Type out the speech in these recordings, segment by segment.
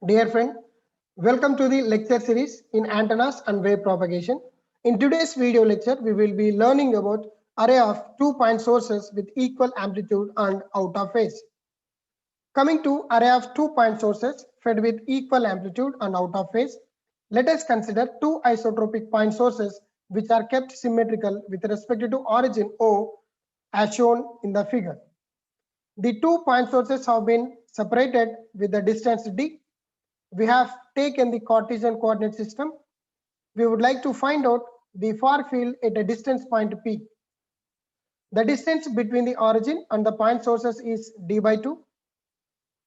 Dear friend, welcome to the lecture series in antennas and wave propagation. In today's video lecture, we will be learning about array of 2-point sources with equal amplitude and out of phase. Coming to array of 2-point sources fed with equal amplitude and out of phase, let us consider two isotropic point sources which are kept symmetrical with respect to origin O as shown in the figure. The 2-point sources have been separated with the distance d. We have taken the Cartesian coordinate system. We would like to find out the far field at a distance point P. The distance between the origin and the point sources is d by 2.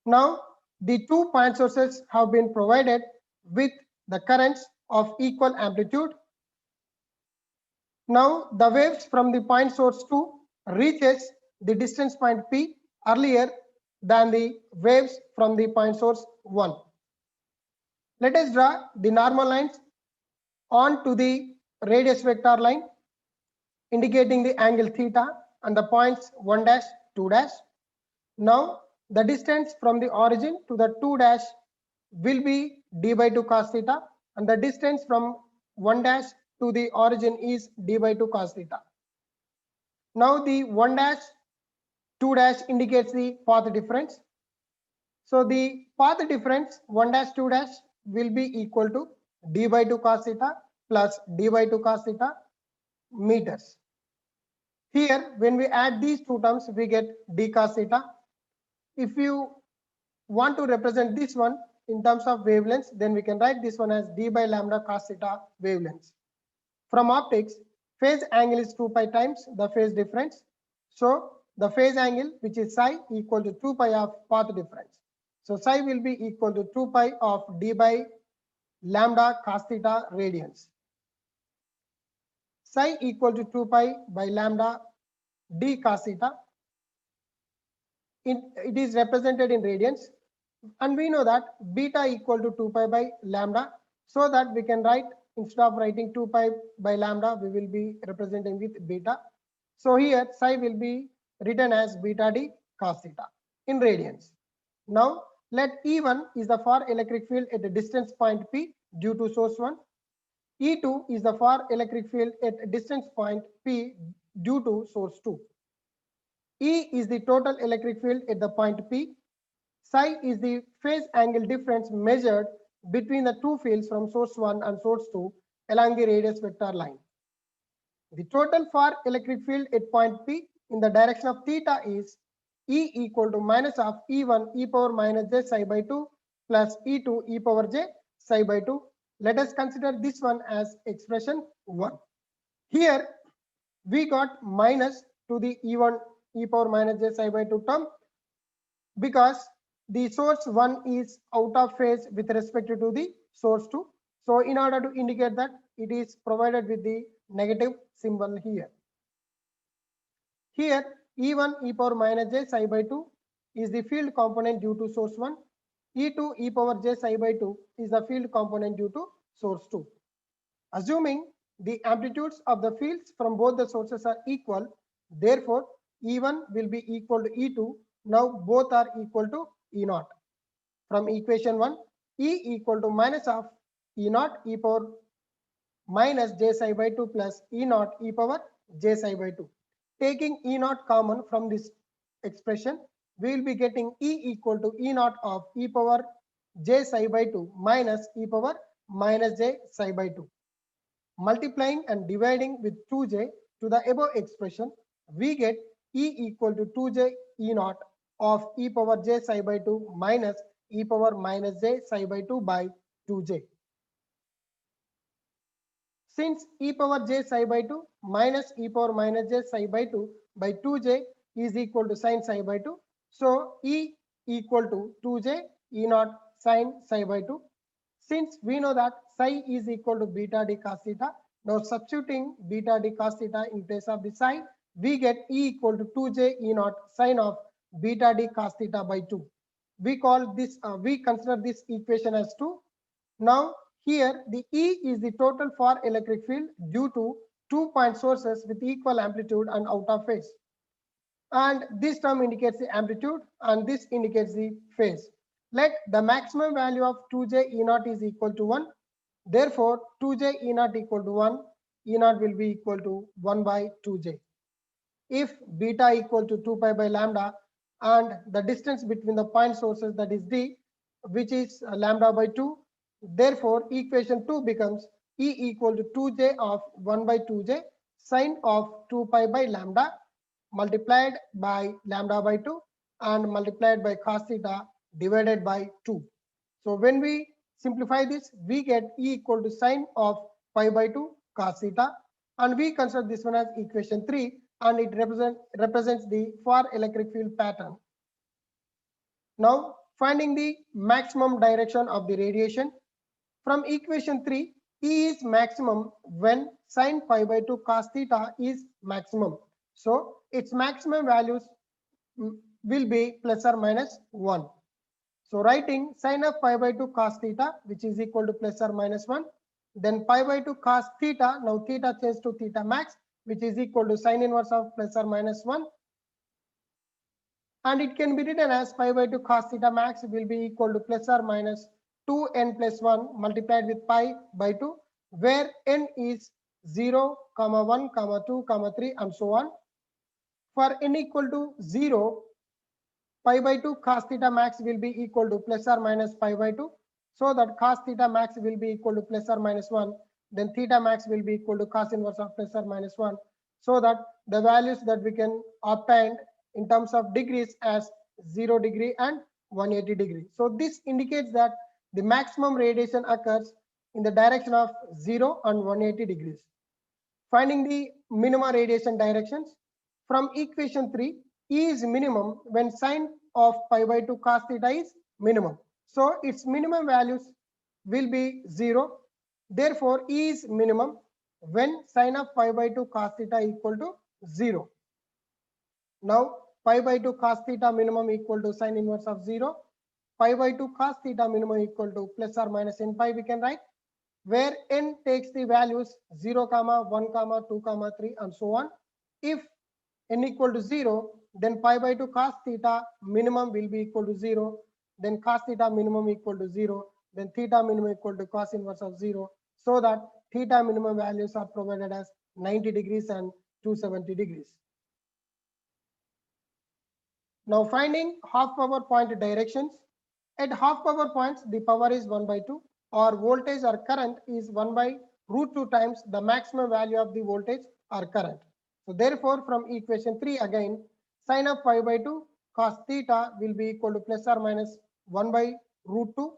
Now, the 2 point sources have been provided with the currents of equal amplitude. Now, the waves from the point source 2 reaches the distance point P earlier than the waves from the point source 1. Let us draw the normal lines onto the radius vector line indicating the angle theta and the points 1 dash 2 dash. Now the distance from the origin to the 2 dash will be d by 2 cos theta, and the distance from 1 dash to the origin is d by 2 cos theta. Now the 1 dash 2 dash indicates the path difference. So the path difference 1 dash 2 dash will be equal to d by 2 cos theta plus d by 2 cos theta meters. Here, when we add these two terms, we get d cos theta. If you want to represent this one in terms of wavelengths, then we can write this one as d by lambda cos theta wavelengths. From optics, phase angle is 2 pi times the phase difference. So the phase angle, which is psi, equal to 2 pi of path difference. So psi will be equal to 2 pi of d by lambda cos theta radians. Psi equal to 2 pi by lambda d cos theta. It is represented in radians, and we know that beta equal to 2 pi by lambda, so that we can write, instead of writing 2 pi by lambda, we will be representing with beta. So here psi will be written as beta d cos theta in radians. Now let E1 is the far electric field at the distance point P due to source 1. E2 is the far electric field at a distance point P due to source 2. E is the total electric field at the point P. Psi is the phase angle difference measured between the two fields from source 1 and source 2 along the radius vector line. The total far electric field at point P in the direction of theta is E equal to minus of E1 e power minus j psi by 2 plus E2 e power j psi by 2. Let us consider this one as expression 1. Here we got minus to the E1 e power minus j psi by 2 term because the source 1 is out of phase with respect to the source 2. So in order to indicate that, it is provided with the negative symbol here. Here E1 e power minus j psi by 2 is the field component due to source 1. E2 e power j psi by 2 is the field component due to source 2. Assuming the amplitudes of the fields from both the sources are equal, therefore E1 will be equal to E2. Now both are equal to E0. From equation 1, E equal to minus of E0 e power minus j psi by 2 plus E0 e power j psi by 2. Taking E0 common from this expression, we will be getting E equal to E0 of e power j psi by 2 minus e power minus j psi by 2. Multiplying and dividing with 2j to the above expression, we get E equal to 2j E0 of e power j psi by 2 minus e power minus j psi by 2 by 2j. Since e power j psi by 2 minus e power minus j psi by 2 by 2j is equal to sin psi by 2, so E equal to 2j E0 sin psi by 2. Since we know that psi is equal to beta d cos theta, now substituting beta d cos theta in place of the psi, we get E equal to 2j E0 sin of beta d cos theta by 2. We consider this equation as 2. Now here the E is the total far electric field due to 2-point sources with equal amplitude and out of phase. And this term indicates the amplitude and this indicates the phase. Let the maximum value of 2j E naught is equal to 1. Therefore, 2j E naught equal to 1, E naught will be equal to 1 by 2j. If beta equal to 2 pi by lambda and the distance between the point sources, that is d, which is lambda by 2, therefore equation 2 becomes E equal to 2j of 1 by 2j sine of 2 pi by lambda multiplied by lambda by 2 and multiplied by cos theta divided by 2. So when we simplify this, we get E equal to sine of pi by 2 cos theta, and we consider this one as equation 3, and it represents the far electric field pattern. Now finding the maximum direction of the radiation. From equation 3, E is maximum when sine pi by 2 cos theta is maximum. So its maximum values will be plus or minus 1. So writing sine of pi by 2 cos theta, which is equal to plus or minus 1. Then pi by 2 cos theta, now theta changes to theta max, which is equal to sine inverse of plus or minus 1. And it can be written as pi by 2 cos theta max will be equal to plus or minus 2n plus 1 multiplied with pi by 2, where n is 0, 1, 2, 3, and so on. For n equal to 0, pi by 2 cos theta max will be equal to plus or minus pi by 2. So that cos theta max will be equal to plus or minus 1. Then theta max will be equal to cos inverse of plus or minus 1. So that the values that we can obtain in terms of degrees as 0 degree and 180 degree. So this indicates that the maximum radiation occurs in the direction of 0 and 180 degrees. Finding the minimum radiation directions. From equation 3, E is minimum when sine of pi by 2 cos theta is minimum. So its minimum values will be 0. Therefore, E is minimum when sine of pi by 2 cos theta equal to 0. Now pi by 2 cos theta minimum equal to sine inverse of 0. Pi by 2 cos theta minimum equal to plus or minus n pi, we can write, where n takes the values 0, 1, 2, 3, and so on. If n equal to 0, then pi by 2 cos theta minimum will be equal to 0, then cos theta minimum equal to 0, then theta minimum equal to cos inverse of 0, so that theta minimum values are provided as 90 degrees and 270 degrees. Now finding half power point directions. At half power points, the power is 1 by 2, or voltage or current is 1 by root 2 times the maximum value of the voltage or current. So therefore, from equation 3 again, sine of pi by 2 cos theta will be equal to plus or minus 1 by root 2.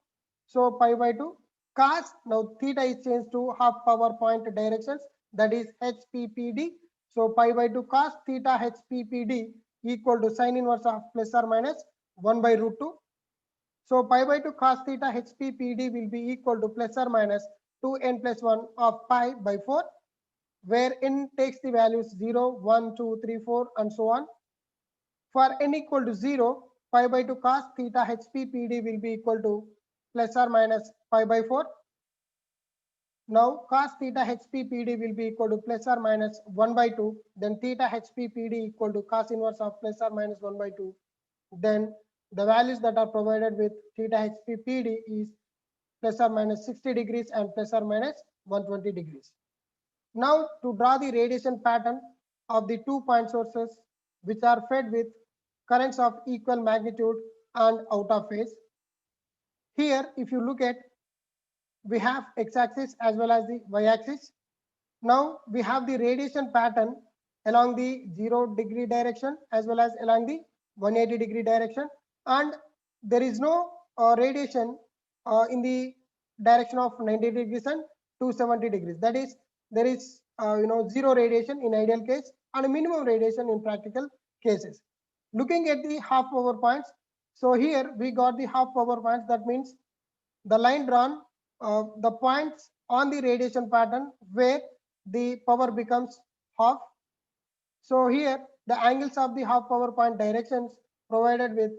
So pi by 2 cos, now theta is changed to half power point directions, that is HPPD. So pi by 2 cos theta HPPD equal to sine inverse of plus or minus 1 by root 2. So pi by 2 cos theta HPPD will be equal to plus or minus 2n plus 1 of pi by 4, where n takes the values 0, 1, 2, 3, 4, and so on. For n equal to 0, pi by 2 cos theta HPPD will be equal to plus or minus pi by 4. Now cos theta HPPD will be equal to plus or minus 1 by 2. Then theta HPPD equal to cos inverse of plus or minus 1 by 2. Then the values that are provided with theta HPPD is plus or minus 60 degrees and plus or minus 120 degrees. Now to draw the radiation pattern of the 2 point sources which are fed with currents of equal magnitude and out of phase. Here if you look at, we have x-axis as well as the y-axis. Now we have the radiation pattern along the 0 degree direction as well as along the 180 degree direction, and there is no radiation in the direction of 90 degrees and 270 degrees. That is, there is zero radiation in ideal case and a minimum radiation in practical cases. Looking at the half power points, so here we got the half power points. That means the line drawn, the points on the radiation pattern where the power becomes half. So here the angles of the half power point directions provided with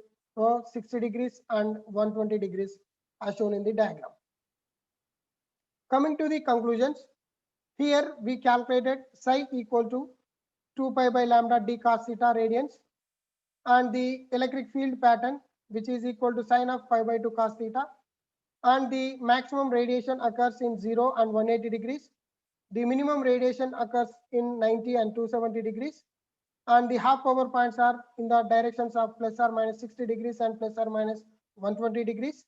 60 degrees and 120 degrees as shown in the diagram. Coming to the conclusions, here we calculated psi equal to 2 pi by lambda d cos theta radians, and the electric field pattern which is equal to sine of pi by 2 cos theta, and the maximum radiation occurs in 0 and 180 degrees. The minimum radiation occurs in 90 and 270 degrees, and the half power points are in the directions of plus or minus 60 degrees and plus or minus 120 degrees,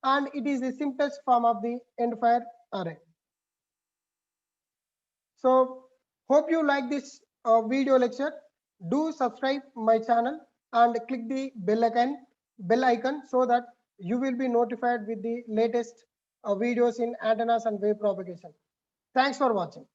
and it is the simplest form of the end fire array. So hope you like this video lecture. Do subscribe my channel and click the bell icon so that you will be notified with the latest videos in antennas and wave propagation. Thanks for watching.